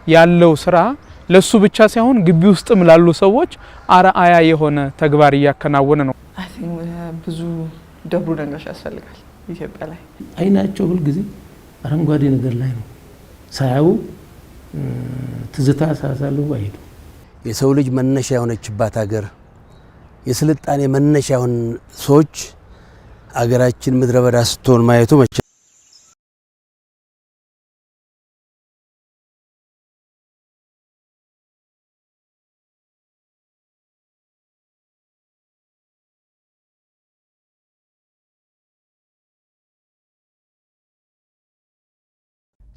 ያለው ስራ ለሱ ብቻ ሳይሆን ግቢ ውስጥም ላሉ ሰዎች አርአያ የሆነ ተግባር ያከናወነ ነው። አይ ቲንክ ብዙ ደብሩ ነጋሽ ያስፈልጋል ኢትዮጵያ ላይ። አይናቸው ሁሉ ጊዜ አረንጓዴ ነገር ላይ ነው። ሳያው ትዝታ ሳሳሉ አይሄዱ። የሰው ልጅ መነሻ የሆነችባት ሀገር የስልጣኔ መነሻ የሆኑ ሰዎች አገራችን ምድረ በዳ ስትሆን ማየቱ መቼ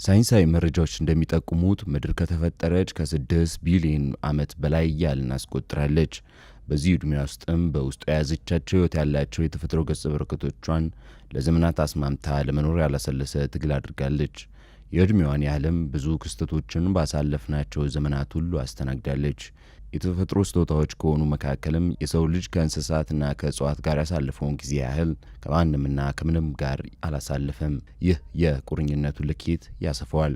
ሳይንሳዊ መረጃዎች እንደሚጠቁሙት ምድር ከተፈጠረች ከ6 ቢሊዮን ዓመት በላይ ያልን አስቆጥራለች። በዚህ ዕድሜ ውስጥም በውስጡ የያዘቻቸው ሕይወት ያላቸው የተፈጥሮ ገጸ በረከቶቿን ለዘመናት አስማምታ ለመኖር ያላሰለሰ ትግል አድርጋለች። የዕድሜዋን ያህልም ብዙ ክስተቶችን ባሳለፍናቸው ዘመናት ሁሉ አስተናግዳለች። የተፈጥሮ ስጦታዎች ከሆኑ መካከልም የሰው ልጅ ከእንስሳትና ከእጽዋት ጋር ያሳለፈውን ጊዜ ያህል ከማንምና ከምንም ጋር አላሳለፈም። ይህ የቁርኝነቱ ልኬት ያሰፋዋል።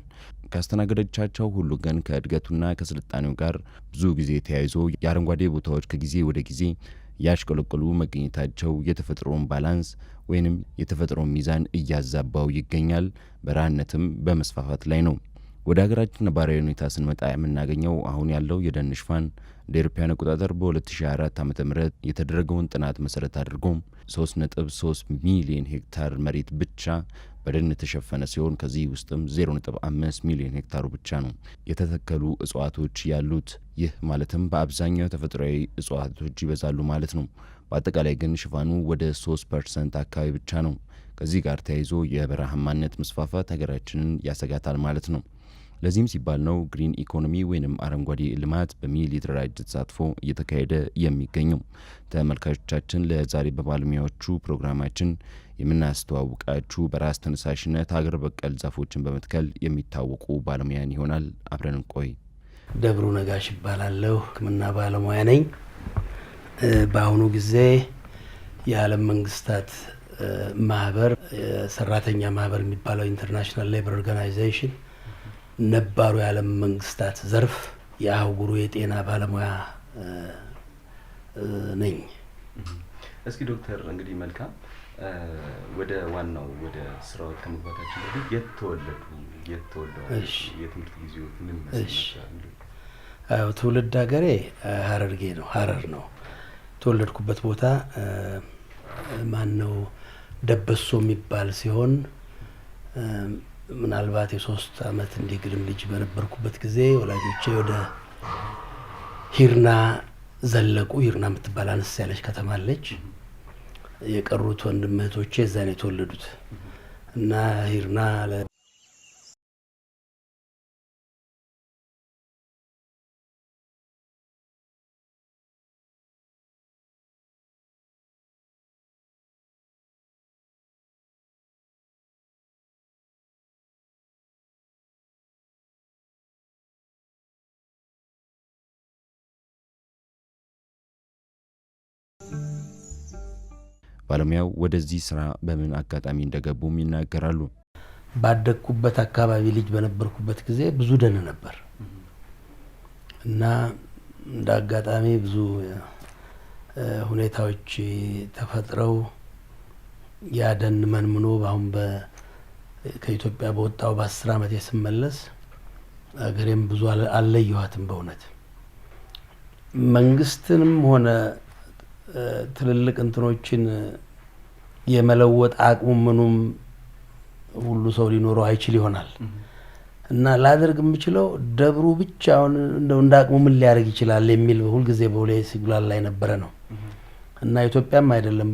ካስተናገደቻቸው ሁሉ ግን ከእድገቱና ከስልጣኔው ጋር ብዙ ጊዜ ተያይዞ የአረንጓዴ ቦታዎች ከጊዜ ወደ ጊዜ ያሽቆለቆሉ መገኘታቸው የተፈጥሮን ባላንስ ወይንም የተፈጥሮን ሚዛን እያዛባው ይገኛል። በረሃነትም በመስፋፋት ላይ ነው። ወደ ሀገራችን ነባራዊ ሁኔታ ስንመጣ የምናገኘው አሁን ያለው የደን ሽፋን እንደ አውሮፓውያን አቆጣጠር በ2024 ዓ.ም የተደረገውን ጥናት መሰረት አድርጎ 3.3 ሚሊዮን ሄክታር መሬት ብቻ በደን የተሸፈነ ሲሆን ከዚህ ውስጥም 0.5 ሚሊዮን ሄክታሩ ብቻ ነው የተተከሉ እጽዋቶች ያሉት። ይህ ማለትም በአብዛኛው ተፈጥሯዊ እጽዋቶች ይበዛሉ ማለት ነው። በአጠቃላይ ግን ሽፋኑ ወደ 3% አካባቢ ብቻ ነው። ከዚህ ጋር ተያይዞ የበረሃማነት መስፋፋት ሀገራችንን ያሰጋታል ማለት ነው። ለዚህም ሲባል ነው ግሪን ኢኮኖሚ ወይንም አረንጓዴ ልማት በሚል የተደራጀ ተሳትፎ እየተካሄደ የሚገኘው። ተመልካቾቻችን ለዛሬ በባለሙያዎቹ ፕሮግራማችን የምናስተዋውቃችሁ በራስ ተነሳሽነት ሀገር በቀል ዛፎችን በመትከል የሚታወቁ ባለሙያን ይሆናል። አብረን ቆይ። ደብሩ ነጋሽ ይባላለሁ። ሕክምና ባለሙያ ነኝ። በአሁኑ ጊዜ የዓለም መንግስታት ማህበር ሰራተኛ ማህበር የሚባለው ኢንተርናሽናል ሌበር ኦርጋናይዜሽን ነባሩ የዓለም መንግስታት ዘርፍ የአህጉሩ የጤና ባለሙያ ነኝ። እስኪ ዶክተር እንግዲህ መልካም ወደ ዋናው ወደ ስራው ከመግባታችን በፊት የተወለዱ የትምህርት ጊዜው ምን ይመስላል? አዎ ትውልድ ሀገሬ ሀረርጌ ነው። ሀረር ነው ተወለድኩበት ቦታ ማን ነው ደበሶ የሚባል ሲሆን ምናልባት የ3 አመት እንዲግድም ልጅ በነበርኩበት ጊዜ ወላጆቼ ወደ ሂርና ዘለቁ። ሂርና የምትባል አነስ ያለች ከተማ አለች። የቀሩት ወንድም እህቶቼ እዛ ነው የተወለዱት እና ሂርና ባለሙያው ወደዚህ ስራ በምን አጋጣሚ እንደገቡም ይናገራሉ። ባደኩበት አካባቢ ልጅ በነበርኩበት ጊዜ ብዙ ደን ነበር እና እንደ አጋጣሚ ብዙ ሁኔታዎች ተፈጥረው ያ ደን መንምኖ አሁን ከኢትዮጵያ በወጣው በ10 አመት ስመለስ አገሬም ብዙ አልለየኋትም። በእውነት መንግስትንም ሆነ ትልልቅ እንትኖችን የመለወጥ አቅሙ ምኑም ሁሉ ሰው ሊኖረው አይችል ይሆናል እና ላደርግ የምችለው ደብሩ ብቻውን እንደው እንዳቅሙ ምን ሊያደርግ ይችላል የሚል ሁሉ ጊዜ በሁሌ ሲግላል ላይ ነበረ ነው እና ኢትዮጵያም አይደለም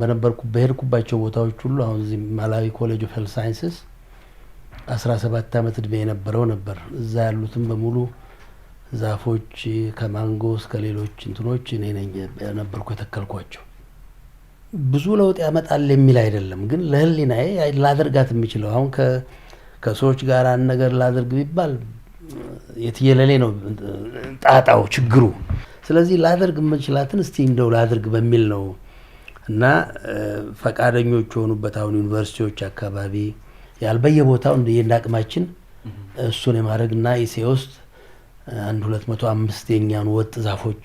በሄድኩባቸው ቦታዎች ሁሉ አሁን እዚህ ማላዊ ኮሌጅ ኦፍ ሄልዝ ሳይንስስ 17 አመት እድሜ የነበረው ነበር። እዛ ያሉትም በሙሉ ዛፎች ከማንጎ እስከ ሌሎች እንትኖች እኔ ነኝ ነበርኩ የተከልኳቸው። ብዙ ለውጥ ያመጣል የሚል አይደለም ግን ለህሊናዬ ላደርጋት የምችለው አሁን ከሰዎች ጋር አንድ ነገር ላደርግ ቢባል የትየለሌ ነው ጣጣው ችግሩ። ስለዚህ ላደርግ የምችላትን እስቲ እንደው ላደርግ በሚል ነው እና ፈቃደኞች ሆኑበት አሁን ዩኒቨርሲቲዎች አካባቢ ያልበየቦታው እንደየአቅማችን እሱን የማድረግና ኢሴ ውስጥ አንድ 205 የኛን ወጥ ዛፎች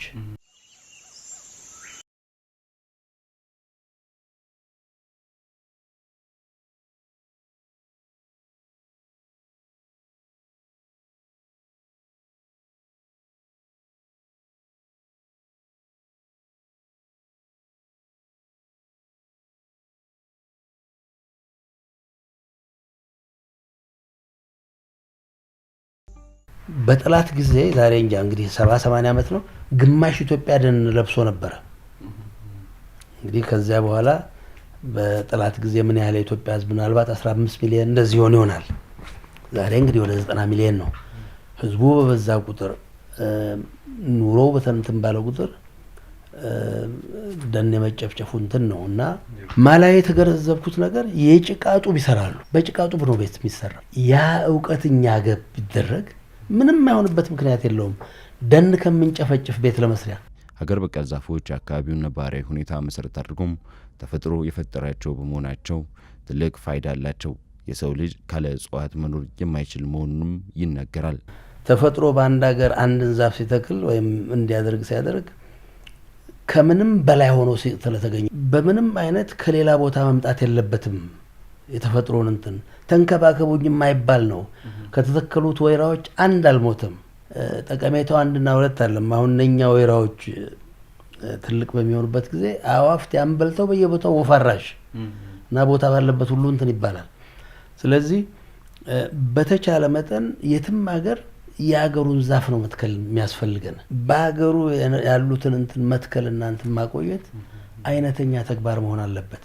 በጠላት ጊዜ ዛሬ እንጃ እንግዲህ 70-80 ዓመት ነው ግማሽ ኢትዮጵያ ደን ለብሶ ነበር። እንግዲህ ከዚያ በኋላ በጠላት ጊዜ ምን ያህል የኢትዮጵያ ህዝብ ምናልባት 15 ሚሊዮን እንደዚህ ይሆናል። ዛሬ እንግዲህ ወደ 90 ሚሊዮን ነው። ህዝቡ በበዛ ቁጥር ኑሮው በተንተን ባለ ቁጥር ደን የመጨፍጨፉ እንትን ነውና ማላይ የተገረዘብኩት ነገር የጭቃ ጡብ ይሰራሉ። በጭቃ ጡብ ነው ቤት የሚሰራ። ያ ዕውቀትኛ ገብ ቢደረግ ምንም አይሆንበት ምክንያት የለውም። ደን ከመንጨፈጭፍ ቤት ለመስሪያ ሀገር በቀል ዛፎች አካባቢውን ነባራዊ ሁኔታ መሰረት አድርጎም ተፈጥሮ የፈጠራቸው በመሆናቸው ትልቅ ፋይዳ አላቸው። የሰው ልጅ ካለ እጽዋት መኖር የማይችል መሆኑንም ይነገራል። ተፈጥሮ በአንድ ሀገር አንድን ዛፍ ሲተክል ወይም እንዲያደርግ ሲያደርግ ከምንም በላይ ሆኖ ስለተገኘ በምንም አይነት ከሌላ ቦታ መምጣት የለበትም። የተፈጥሮን እንትን ተንከባከቡኝ የማይባል ነው። ከተተከሉት ወይራዎች አንድ አልሞተም። ጠቀሜታው አንድና ሁለት አይደለም። አሁን እነኛ ወይራዎች ትልቅ በሚሆኑበት ጊዜ አዋፍት ያንበልተው በየቦታው ወፋራሽ እና ቦታ ባለበት ሁሉ እንትን ይባላል። ስለዚህ በተቻለ መጠን የትም ሀገር የሀገሩን ዛፍ ነው መትከል የሚያስፈልገን። በሀገሩ ያሉትን እንትን መትከልና እንትን ማቆየት አይነተኛ ተግባር መሆን አለበት።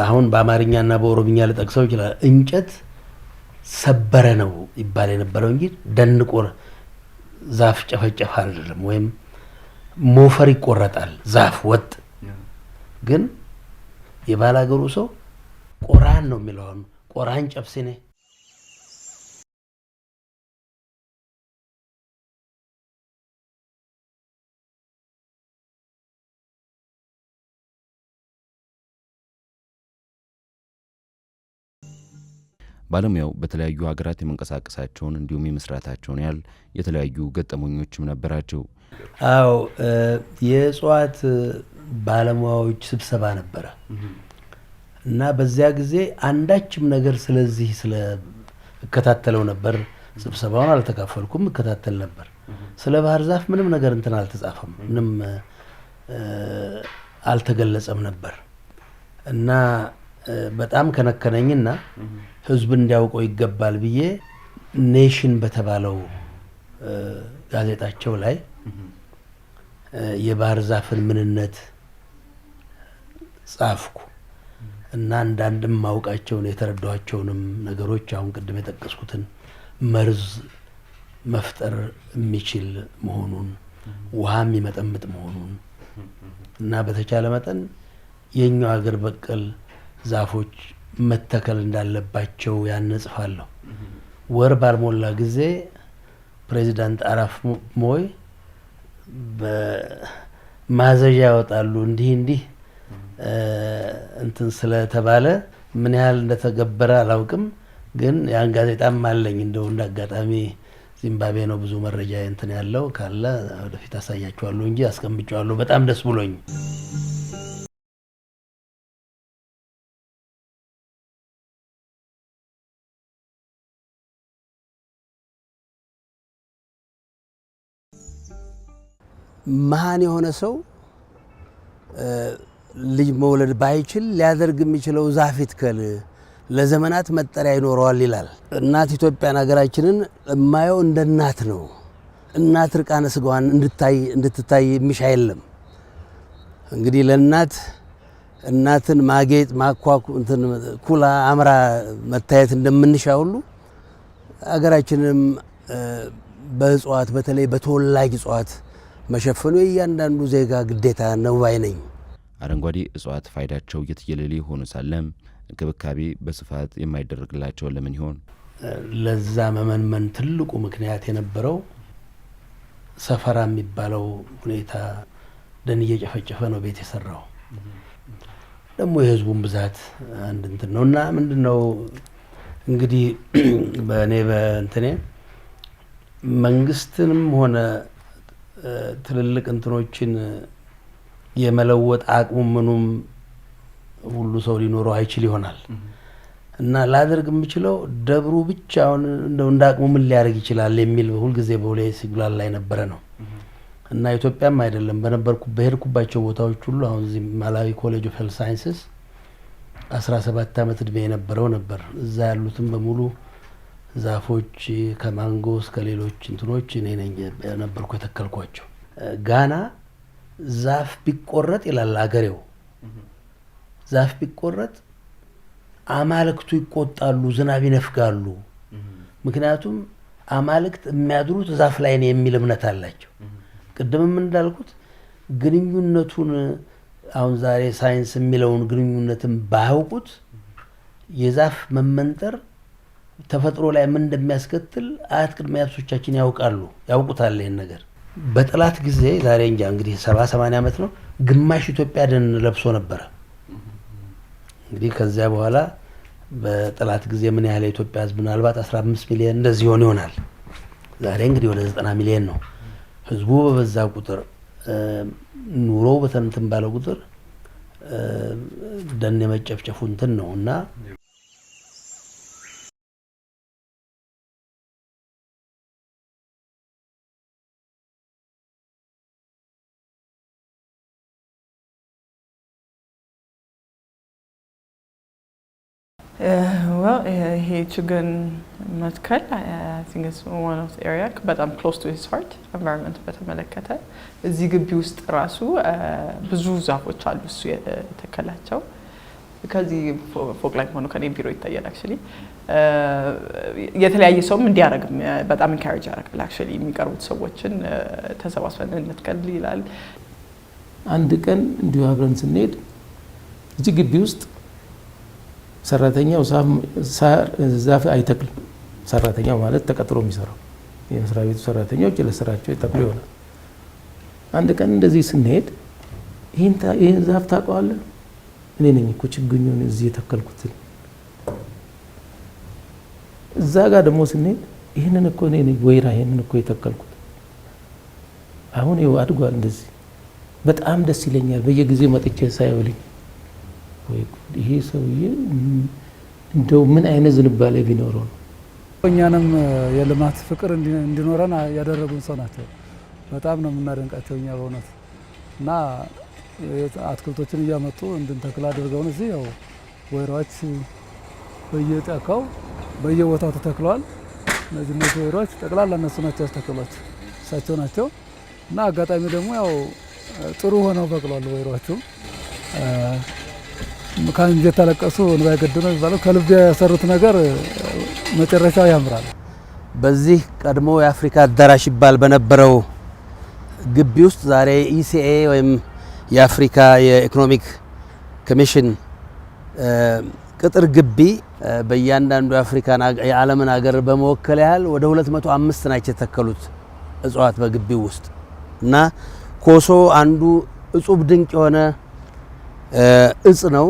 አሁን በአማርኛና በኦሮምኛ ልጠቅሰው ይችላል። እንጨት ሰበረ ነው ይባል የነበረው እንጂ ደንቆር ዛፍ ጨፈጨፈ አይደለም። ወይም ሞፈር ይቆረጣል ዛፍ ወጥ ግን የባላገሩ ሰው ቆራን ነው የሚለው። ቆራን ጨብሲኔ ባለሙያው በተለያዩ ሀገራት የመንቀሳቀሳቸውን እንዲሁም የመስራታቸውን ያህል የተለያዩ ገጠመኞችም ነበራቸው። አዎ የእጽዋት ባለሙያዎች ስብሰባ ነበረ እና በዚያ ጊዜ አንዳችም ነገር ስለዚህ እከታተለው ነበር። ስብሰባውን አልተካፈልኩም፣ እከታተል ነበር። ስለ ባህር ዛፍ ምንም ነገር እንትን አልተጻፈም፣ ምንም አልተገለጸም ነበር እና በጣም ከነከነኝና ህዝብ እንዲያውቀው ይገባል ብዬ ኔሽን በተባለው ጋዜጣቸው ላይ የባህር ዛፍን ምንነት ጻፍኩ እና አንዳንድም ማውቃቸውን የተረዳኋቸውንም ነገሮች አሁን ቅድም የጠቀስኩትን መርዝ መፍጠር የሚችል መሆኑን፣ ውሃ የሚመጠምጥ መሆኑን እና በተቻለ መጠን የኛው ሀገር በቀል ዛፎች መተከል እንዳለባቸው ያነጽፋለሁ። ወር ባልሞላ ጊዜ ፕሬዚዳንት አራፍ ሞይ በማዘዣ ያወጣሉ። እንዲህ እንትን ስለተባለ ምን ያህል እንደተገበረ አላውቅም፣ ግን ያን ጋዜጣም አለኝ። እንደው እንዳጋጣሚ ዚምባብዌ ነው ብዙ መረጃ እንትን ያለው ካለ ወደፊት አሳያችኋለሁ እንጂ አስቀምጫለሁ። በጣም ደስ ብሎኝ መሃን የሆነ ሰው ልጅ መውለድ ባይችል ሊያደርግ የሚችለው ዛፍ ይትከል፣ ለዘመናት መጠሪያ ይኖረዋል ይላል። እናት ኢትዮጵያን ሀገራችንን የማየው እንደ እናት ነው። እናት ርቃነ ስጋዋን እንድትታይ የሚሻ የለም። እንግዲህ ለእናት እናትን ማጌጥ ማኳኩ እንትን ኩላ አምራ መታየት እንደምንሻ ሁሉ ሀገራችንም በእጽዋት በተለይ በተወላጅ እጽዋት መሸፈኑ የእያንዳንዱ ዜጋ ግዴታ ነው ባይ ነኝ። አረንጓዴ እጽዋት ፋይዳቸው የትየለሌ ሆኖ ሳለም እንክብካቤ በስፋት የማይደረግላቸው ለምን ይሆን? ለዛ መመንመን ትልቁ ምክንያት የነበረው ሰፈራ የሚባለው ሁኔታ ደን እየጨፈጨፈ ነው ቤት የሰራው። ደግሞ የህዝቡን ብዛት አንድ እንትን ነውና ምንድነው እንግዲህ በእኔ በእንትኔ መንግስትንም ሆነ ትልልቅ እንትኖችን የመለወጥ አቅሙ ምኑም ሁሉ ሰው ሊኖረው አይችል ይሆናል እና ላደርግ የምችለው ደብሩ ብቻውን እንደው እንዳቅሙ ምን ሊያደርግ ይችላል የሚል ሁሉ ጊዜ በሁሌ ሲግላል ላይ ነበረ ነው እና ኢትዮጵያም አይደለም በሄድኩባቸው ቦታዎች ሁሉ አሁን እዚህ ማላዊ ኮሌጅ ኦፍ ሄልዝ ሳይንስስ 17 ዓመት እድሜ የነበረው ነበር። እዛ ያሉትም በሙሉ ዛፎች ከማንጎ እስከ ሌሎች እንትኖች እኔ ነኝ ነበርኩ የተከልኳቸው። ጋና ዛፍ ቢቆረጥ ይላል አገሬው፣ ዛፍ ቢቆረጥ አማልክቱ ይቆጣሉ፣ ዝናብ ይነፍጋሉ። ምክንያቱም አማልክት የሚያድሩት ዛፍ ላይ ነው የሚል እምነት አላቸው። ቅድምም እንዳልኩት ግንኙነቱን አሁን ዛሬ ሳይንስ የሚለውን ግንኙነትን ባያውቁት የዛፍ መመንጠር ተፈጥሮ ላይ ምን እንደሚያስከትል አያት ቅድመ አያቶቻችን ያውቁታል ይሄን ነገር። በጠላት ጊዜ ዛሬ እንጃ እንግዲህ 70-80 ዓመት ነው ግማሽ ኢትዮጵያ ደን ለብሶ ነበር። እንግዲህ ከዚያ በኋላ በጠላት ጊዜ ምን ያህል ኢትዮጵያ ህዝብ ምናልባት 15 ሚሊዮን እንደዚህ ይሆናል። ዛሬ እንግዲህ ወደ 90 ሚሊዮን ነው። ህዝቡ በበዛ ቁጥር ኑሮ በተንተን ባለው ቁጥር ደን የመጨፍጨፉ እንትን ነውና well ይሄ ችግኝ መትከል I think it's one of the area በጣም close to his heart environment በተመለከተ እዚህ ግቢ ውስጥ ራሱ ብዙ ዛፎች አሉ እሱ የተከላቸው። ከዚህ ፎቅ ላይ ሆኖ ከኔ ቢሮ ይታያል። actually የተለያየ ሰውም እንዲያረግ በጣም encourage ያደርጋል። actually የሚቀርቡት ሰዎችን ተሰባስበን እንትከል ይላል። አንድ ቀን እንዲሁ አብረን ስንሄድ እዚህ ግቢ ውስጥ ሰራተኛው ዛፍ አይተክልም። ሰራተኛው ማለት ተቀጥሮ የሚሰራው የመስሪያ ቤቱ ሰራተኞች ለስራቸው ይተክሉ ይሆናል። አንድ ቀን እንደዚህ ስንሄድ ይሄን ዛፍ ታውቀዋለህ? እኔ ነኝ እኮ ችግኙን እዚህ የተከልኩት። እዛ ጋር ደግሞ ስንሄድ ይሄንን እኮ እኔ ነኝ ወይራ ይሄንን እኮ የተከልኩት። አሁን ይኸው አድጓል እንደዚህ። በጣም ደስ ይለኛል በየጊዜው መጥቼ ሳይውልኝ ወይ ይሄ ሰውዬ እንደው ምን አይነት ዝንባሌ ቢኖረው ነው። እኛንም የልማት ፍቅር እንዲኖረን ያደረጉን ሰው ናቸው። በጣም ነው የምናደንቃቸው እኛ በእውነት እና አትክልቶችን እያመጡ እንድንተክል አድርገውን እዚህ ያው ወይራዎች በየጫካው በየቦታው ተተክለዋል። እነዚህ ወይራዎች ጠቅላላ እነሱ ናቸው ያስተከሏቸው፣ እሳቸው ናቸው እና አጋጣሚ ደግሞ ያው ጥሩ ሆነው በቅለዋል ወይራዎቹ። ከአንጀት ተለቀሱ እንባ ይገድሉ ይባላል። ከልብ ያሰሩት ነገር መጨረሻው ያምራል። በዚህ ቀድሞ የአፍሪካ አዳራሽ ይባል በነበረው ግቢ ውስጥ ዛሬ ኢሲኤ ወይም የአፍሪካ የኢኮኖሚክ ኮሚሽን ቅጥር ግቢ በእያንዳንዱ የአፍሪካን የዓለምን ሀገር በመወከል ያህል ወደ 205 ናቸው የተተከሉት እጽዋት በግቢው ውስጥ እና ኮሶ አንዱ እጹብ ድንቅ የሆነ እጽ ነው።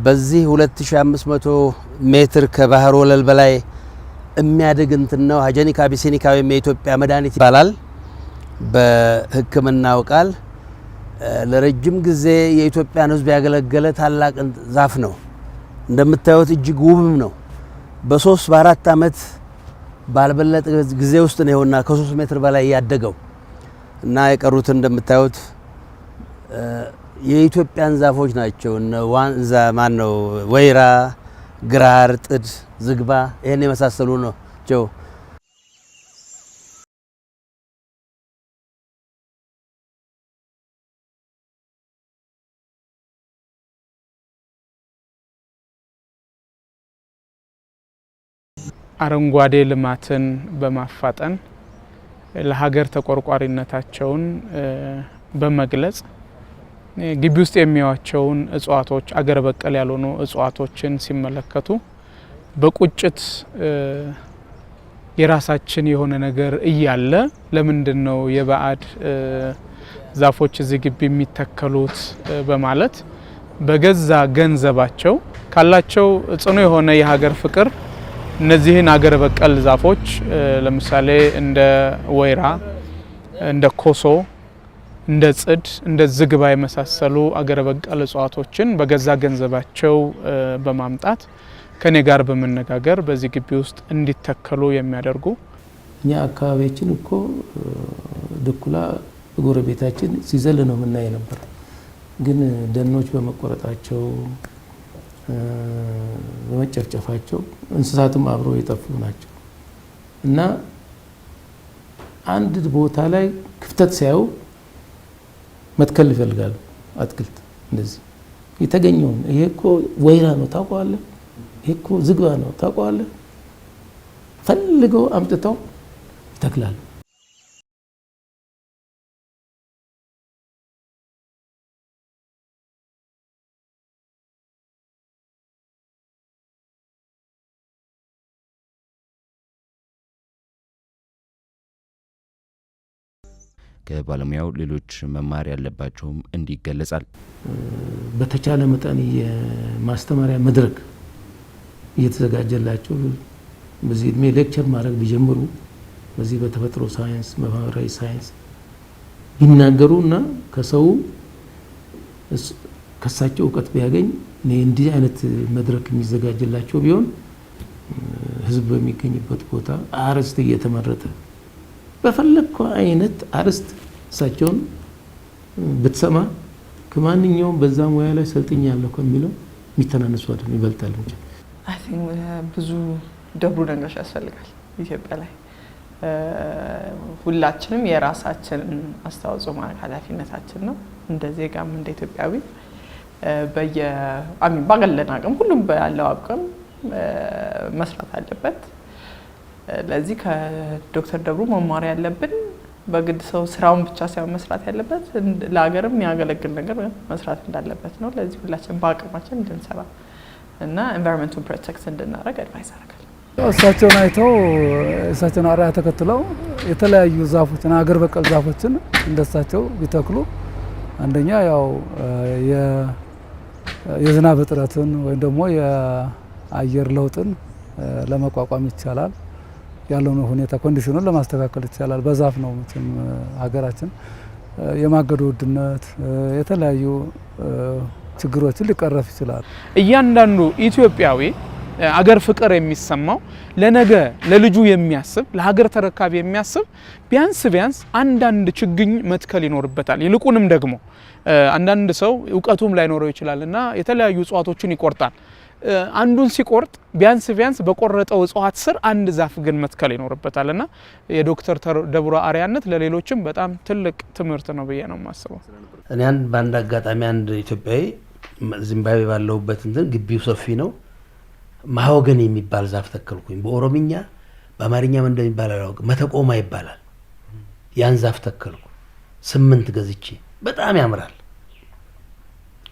በዚህ 2500 ሜትር ከባህር ወለል በላይ የሚያድግ እንትን ነው። ሀጀኒካ አቢሲኒካ ወይም የኢትዮጵያ መድኃኒት ይባላል በሕክምናው ቃል። ለረጅም ጊዜ የኢትዮጵያን ሕዝብ ያገለገለ ታላቅ ዛፍ ነው። እንደምታዩት እጅግ ውብም ነው። በ3-4 ዓመት ባልበለጠ ጊዜ ውስጥ ነውና ከ3 ሜትር በላይ ያደገው እና የቀሩት እንደምታዩት የኢትዮጵያን ዛፎች ናቸው። ዋንዛ ማነው ወይራ፣ ግራር፣ ጥድ፣ ዝግባ ይሄን የመሳሰሉ ናቸው። አረንጓዴ ልማትን በማፋጠን ለሀገር ተቆርቋሪነታቸውን በመግለጽ ግቢ ውስጥ የሚያዩዋቸውን እጽዋቶች አገር በቀል ያልሆኑ እጽዋቶችን ሲመለከቱ በቁጭት የራሳችን የሆነ ነገር እያለ ለምንድነው የባዕድ ዛፎች እዚህ ግቢ የሚተከሉት በማለት በገዛ ገንዘባቸው ካላቸው ጽኑ የሆነ የሀገር ፍቅር እነዚህን ሀገር በቀል ዛፎች ለምሳሌ እንደ ወይራ፣ እንደ ኮሶ፣ እንደ ጽድ፣ እንደ ዝግባ የመሳሰሉ አገር በቀል እጽዋቶችን በገዛ ገንዘባቸው በማምጣት ከኔ ጋር በመነጋገር በዚህ ግቢ ውስጥ እንዲተከሉ የሚያደርጉ እኛ አካባቢያችን እኮ ድኩላ ጎረቤታችን ሲዘል ነው የምናይ ነበር። ግን ደኖች በመቆረጣቸው በመጨፍጨፋቸው እንስሳትም አብረው የጠፉ ናቸው እና አንድ ቦታ ላይ ክፍተት ሲያዩ መትከል ይፈልጋሉ። አትክልት እንደዚህ የተገኘውን ይሄ እኮ ወይራ ነው ታውቀዋለህ፣ ይሄ እኮ ዝግባ ነው ታውቀዋለህ፣ ፈልገው አምጥተው ይተክላሉ። ከባለሙያው ሌሎች መማር ያለባቸውም እንዲገለጻል። በተቻለ መጠን የማስተማሪያ መድረክ እየተዘጋጀላቸው በዚህ እድሜ ሌክቸር ማድረግ ቢጀምሩ በዚህ በተፈጥሮ ሳይንስ በማህበራዊ ሳይንስ ቢናገሩና ከሰው ከሳቸው እውቀት ቢያገኝ እንዲህ አይነት መድረክ የሚዘጋጀላቸው ቢሆን ህዝብ በሚገኝበት ቦታ አርዕስት እየተመረጠ በፈለግከው አይነት አርዕስት እሳቸውን ብትሰማ ከማንኛውም በዛ ሙያ ላይ ሰልጥኛለሁ ከሚለው የሚተናነሱ አይደለም ይበልጣል እንጂ አይ ቲንክ ብዙ ደብሩ ነገሮች ያስፈልጋል ኢትዮጵያ ላይ ሁላችንም የራሳችንን አስተዋጽኦ ማድረግ ኃላፊነታችን ነው። እንደ ዜጋም እንደ ኢትዮጵያዊ ባገለን አቅም ሁሉም ያለው አቅም መስራት አለበት። ለዚህ ከዶክተር ደብሩ መማር ያለብን በግድ ሰው ስራውን ብቻ ሳይሆን መስራት ያለበት ለሀገርም የሚያገለግል ነገር መስራት እንዳለበት ነው። ለዚህ ሁላችን በአቅማችን እንድንሰራ እና ኤንቫይሮንመንቱን ፕሮቴክት እንድናደርግ አድቫይስ አደርጋለሁ። እሳቸውን አይተው እሳቸውን አርአያ ተከትለው የተለያዩ ዛፎችን ሀገር በቀል ዛፎችን እንደሳቸው ቢተክሉ አንደኛ ያው የዝናብ እጥረትን ወይም ደግሞ የአየር ለውጥን ለመቋቋም ይቻላል። ያለውን ሁኔታ ኮንዲሽኑን ለማስተካከል ይቻላል። በዛፍ ነው መቼም ሀገራችን የማገዶ ውድነት የተለያዩ ችግሮችን ሊቀረፍ ይችላል። እያንዳንዱ ኢትዮጵያዊ አገር ፍቅር የሚሰማው ለነገ ለልጁ የሚያስብ ለሀገር ተረካቢ የሚያስብ ቢያንስ አንዳንድ ችግኝ መትከል ይኖርበታል። ይልቁንም ደግሞ አንዳንድ ሰው እውቀቱም ላይኖረው ይችላልና የተለያዩ እጽዋቶችን ይቆርጣል። አንዱን ሲቆርጥ ቢያንስ በቆረጠው እጽዋት ስር አንድ ዛፍ ግን መትከል ይኖርበታልና የዶክተር ደብሩ አርአያነት ለሌሎችም በጣም ትልቅ ትምህርት ነው ብዬ ነው የማስበው። እኔ በአንድ አጋጣሚ አንድ ኢትዮጵያዊ ዚምባብዌ ባለሁበት እንትን ግቢው ሰፊ ነው ማሆገን የሚባል ዛፍ ተከልኩኝ። በኦሮምኛ በአማርኛ ምን እንደሚባል አላውቅም። መተቆማ ይባላል። ያን ዛፍ ተከልኩ 8 ገዝቼ በጣም ያምራል።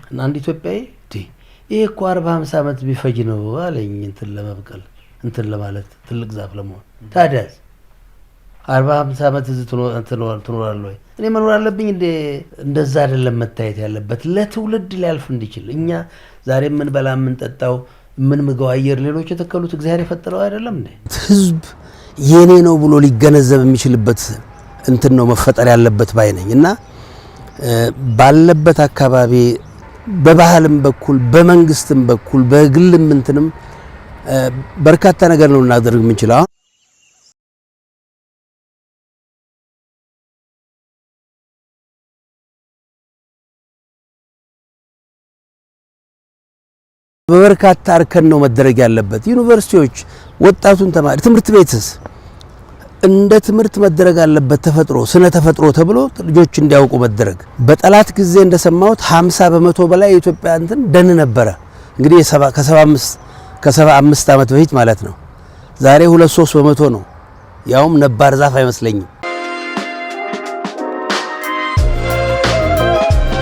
እና አንድ ኢትዮጵያዊ ይሄ እኮ 40-50 ዓመት ቢፈጅ ነው አለኝ እንትን ለመብቀል እንትን ለማለት ትልቅ ዛፍ ለመሆን። ታዲያስ 40-50 ዓመት እዚህ ትኖራለህ ወይ? እኔ መኖር አለብኝ እንደ እንደዛ አይደለም መታየት ያለበት ለትውልድ ሊያልፍ እንዲችል። እኛ ዛሬ ምን በላ ምን ጠጣው ምን ምግብ አየር ሌሎች የተከሉት እግዚአብሔር የፈጠረው አይደለም እንዴ? ህዝብ የኔ ነው ብሎ ሊገነዘብ የሚችልበት እንትን ነው መፈጠር ያለበት ባይ ነኝ። እና ባለበት አካባቢ በባህልም በኩል በመንግስትም በኩል በግልም እንትንም በርካታ ነገር ነው እናደርግ የምንችለው። በበርካታ እርከን ነው መደረግ ያለበት። ዩኒቨርሲቲዎች ወጣቱን ተማሪ ትምህርት ቤትስ እንደ ትምህርት መደረግ አለበት። ተፈጥሮ ስነ ተፈጥሮ ተብሎ ልጆች እንዲያውቁ መደረግ። በጠላት ጊዜ እንደሰማሁት 50% በላይ የኢትዮጵያ እንትን ደን ነበረ። እንግዲህ ከ75 ዓመት በፊት ማለት ነው። ዛሬ 2-3 በመቶ ነው። ያውም ነባር ዛፍ አይመስለኝም።